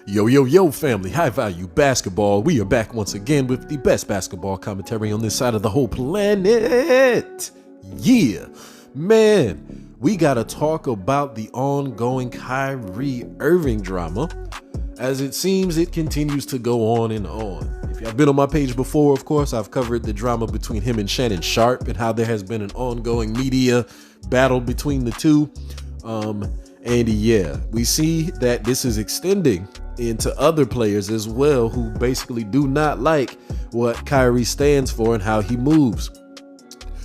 Yo, yo, yo, family, high value basketball. We are back once again with the best basketball commentary on this side of the whole planet. Yeah, man, we got to talk about the ongoing Kyrie Irving drama, as it seems it continues to go on and on. If y'all been on my page before, of course, I've covered the drama between him and Shannon Sharp and how there has been an ongoing media battle between the two. And yeah, we see that this is extending into other players as well who basically do not like what Kyrie stands for and how he moves.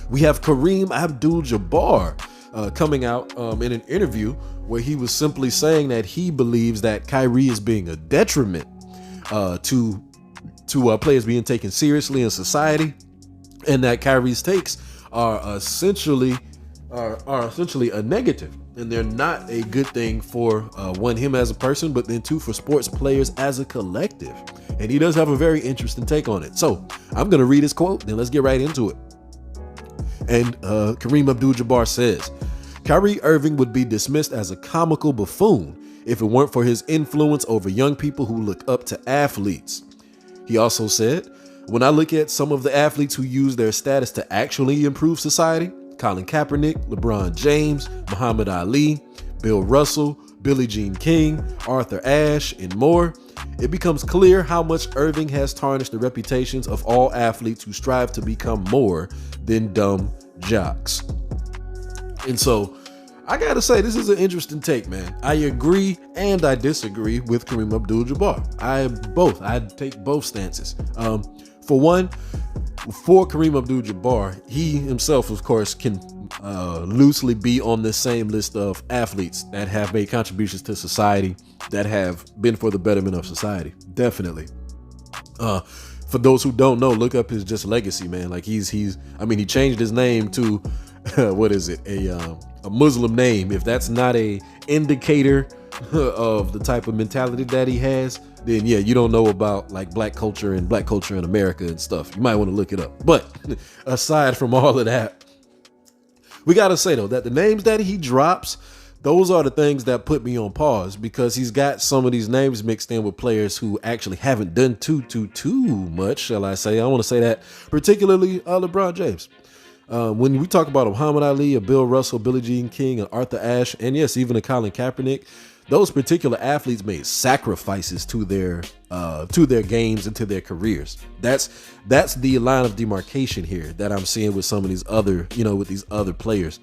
We have Kareem Abdul-Jabbar coming out in an interview where he was simply saying that he believes that Kyrie is being a detriment to players being taken seriously in society, and that Kyrie's takes are essentially a negative. And they're not a good thing for one, him as a person, but then two, for sports players as a collective. And he does have a very interesting take on it. So I'm going to read his quote, and let's get right into it. And Kareem Abdul-Jabbar says, Kyrie Irving would be dismissed as a comical buffoon if it weren't for his influence over young people who look up to athletes. He also said, when I look at some of the athletes who use their status to actually improve society, Colin Kaepernick, LeBron James, Muhammad Ali, Bill Russell, Billie Jean King, Arthur Ashe, and more, it becomes clear how much Irving has tarnished the reputations of all athletes who strive to become more than dumb jocks. And so, I gotta say, this is an interesting take, man. I agree and I disagree with Kareem Abdul-Jabbar. I take both stances. For one, for Kareem Abdul-Jabbar, he himself, of course, can loosely be on the same list of athletes that have made contributions to society, that have been for the betterment of society. Definitely. For those who don't know, look up his just legacy, man. Like he changed his name to what is it? A Muslim name. If that's not a indicator of the type of mentality that he has, then yeah, you don't know about like black culture in America and stuff. You might want to look it up. But aside from all of that, we got to say though that the names that he drops, those are the things that put me on pause, because he's got some of these names mixed in with players who actually haven't done too much, shall I say. I want to say that particularly LeBron James. When we talk about Muhammad Ali, a Bill Russell, Billie Jean King, and Arthur Ashe, and yes, even a Colin Kaepernick, those particular athletes made sacrifices to their games and to their careers. That's the line of demarcation here that I'm seeing with some of these other, with these other players.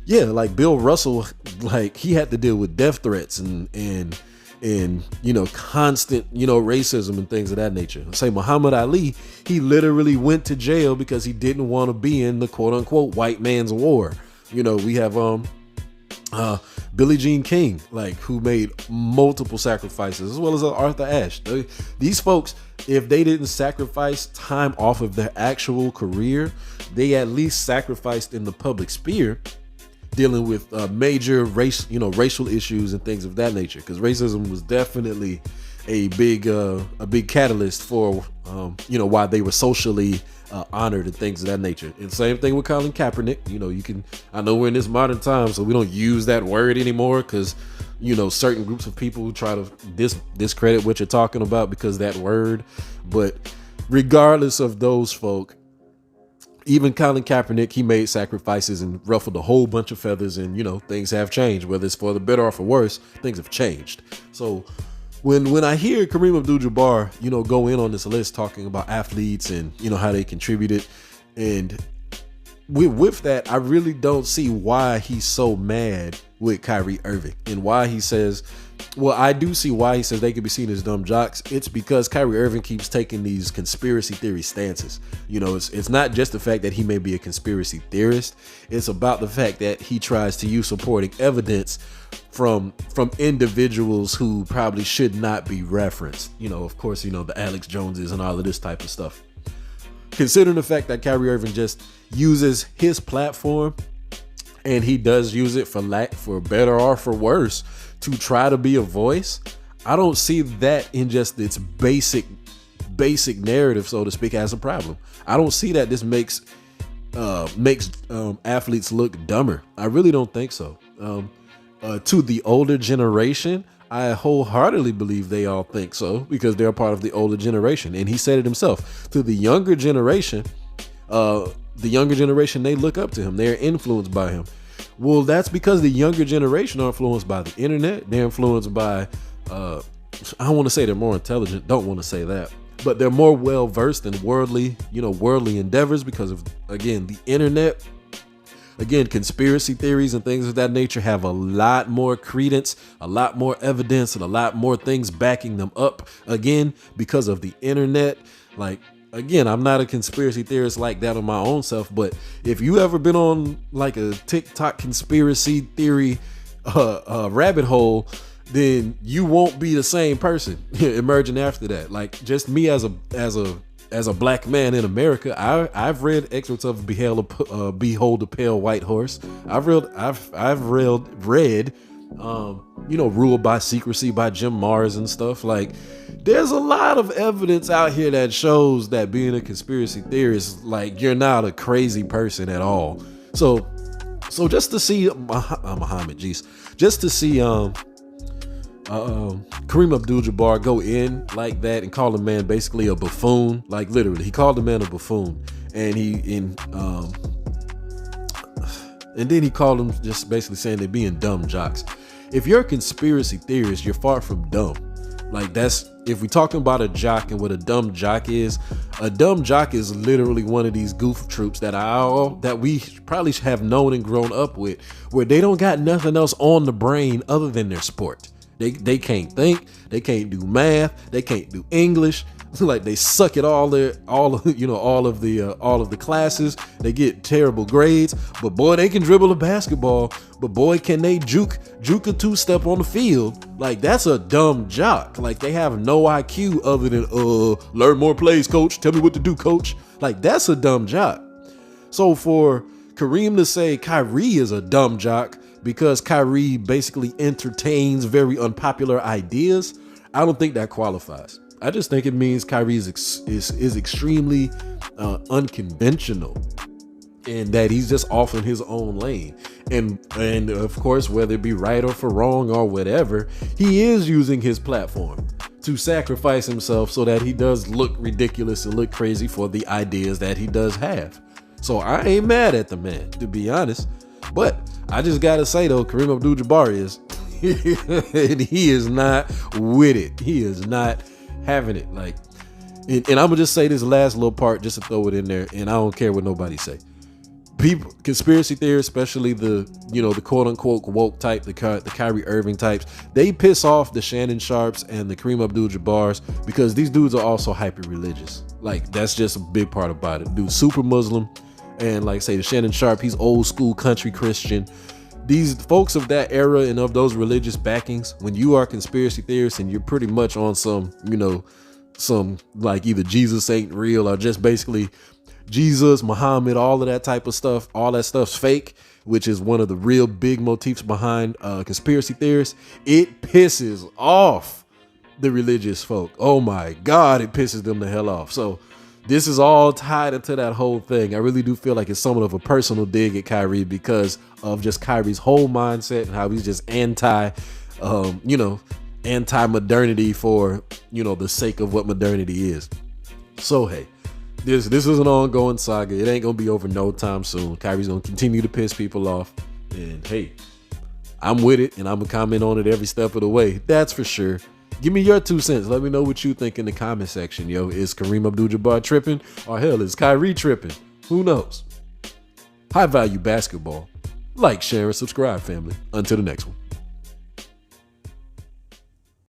Yeah, like Bill Russell, like he had to deal with death threats and constant, racism and things of that nature. Say Muhammad Ali, he literally went to jail because he didn't want to be in the quote unquote white man's war. We have Billie Jean King, like, who made multiple sacrifices, as well as Arthur Ashe. These folks, if they didn't sacrifice time off of their actual career, they at least sacrificed in the public sphere, dealing with major racial issues and things of that nature. Because racism was definitely a big catalyst for why they were socially honored and things of that nature. And same thing with Colin Kaepernick. I know we're in this modern time, so we don't use that word anymore, because certain groups of people try to discredit what you're talking about because that word. But regardless of those folk, even Colin Kaepernick, he made sacrifices and ruffled a whole bunch of feathers, and things have changed. Whether it's for the better or for worse, things have changed. So when I hear Kareem Abdul-Jabbar, go in on this list talking about athletes and how they contributed, and with that, I really don't see why he's so mad with Kyrie Irving, and why he says, well, I do see why he says they could be seen as dumb jocks. It's because Kyrie Irving keeps taking these conspiracy theory stances. It's not just the fact that he may be a conspiracy theorist. It's about the fact that he tries to use supporting evidence from individuals who probably should not be referenced. Of course, the Alex Joneses and all of this type of stuff. Considering the fact that Kyrie Irving just uses his platform, and he does use it for better or for worse, to try to be a voice, I don't see that in just its basic narrative, so to speak, as a problem. I don't see that this makes athletes look dumber. I really don't think so. To the older generation, I wholeheartedly believe they all think so because they're part of the older generation. And he said it himself. To the younger generation, they look up to him. They're influenced by him. Well, that's because the younger generation are influenced by the internet. They're influenced by, I don't want to say they're more intelligent. Don't want to say that. But they're more well-versed in worldly endeavors because of, again, the internet. Again, conspiracy theories and things of that nature have a lot more credence, a lot more evidence, and a lot more things backing them up. Again, because of the internet. Like, again, I'm not a conspiracy theorist like that on my own self, but if you ever been on like a TikTok conspiracy theory rabbit hole, then you won't be the same person emerging after that. Like, just me as a black man in America, I've read excerpts of Behold a Pale White Horse. I've read Ruled by Secrecy by Jim Mars and stuff. Like, there's a lot of evidence out here that shows that being a conspiracy theorist, like, you're not a crazy person at all. So just to see Kareem Abdul-Jabbar go in like that and call the man basically a buffoon, like literally, he called the man a buffoon, and then he called him just basically saying they're being dumb jocks. If you're a conspiracy theorist, you're far from dumb. Like, that's, if we're talking about a jock and what a dumb jock is literally one of these goof troops that we probably have known and grown up with, where they don't got nothing else on the brain other than their sport. They can't think, they can't do math, they can't do English. Like, they suck at all of the classes. They get terrible grades, but boy, they can dribble a basketball. But boy, can they juke a two-step on the field. Like, that's a dumb jock. Like, they have no IQ other than learn more plays, coach. Tell me what to do, coach. Like, that's a dumb jock. So for Kareem to say Kyrie is a dumb jock because Kyrie basically entertains very unpopular ideas, I don't think that qualifies. I just think it means Kyrie is extremely unconventional, and that he's just off in his own lane. And of course, whether it be right or for wrong or whatever, he is using his platform to sacrifice himself so that he does look ridiculous and look crazy for the ideas that he does have. So I ain't mad at the man, to be honest. But I just gotta say though, Kareem Abdul-Jabbar is, and he is not with it. He is not having it. Like, and I'm gonna just say this last little part just to throw it in there, and I don't care what nobody say. People, conspiracy theorists, especially the quote unquote woke type, the Kyrie Irving types, they piss off the Shannon Sharps and the Kareem Abdul-Jabbars because these dudes are also hyper religious. Like, that's just a big part about it. Dude's super Muslim, and like say the Shannon Sharp, he's old school country Christian. These folks of that era and of those religious backings, when you are a conspiracy theorist and you're pretty much on some like either Jesus ain't real or just basically Jesus, Muhammad, all of that type of stuff, all that stuff's fake, which is one of the real big motifs behind conspiracy theorists, it pisses off the religious folk. Oh my God, it pisses them the hell off. So this is all tied into that whole thing. I really do feel like it's somewhat of a personal dig at Kyrie because of just Kyrie's whole mindset and how he's just anti-modernity for, the sake of what modernity is. So, hey, this is an ongoing saga. It ain't going to be over no time soon. Kyrie's going to continue to piss people off. And, hey, I'm with it, and I'm going to comment on it every step of the way. That's for sure. Give me your 2 cents. Let me know what you think in the comment section, yo. Is Kareem Abdul-Jabbar tripping? Or hell, is Kyrie tripping? Who knows? High value basketball. Like, share, and subscribe, family. Until the next one.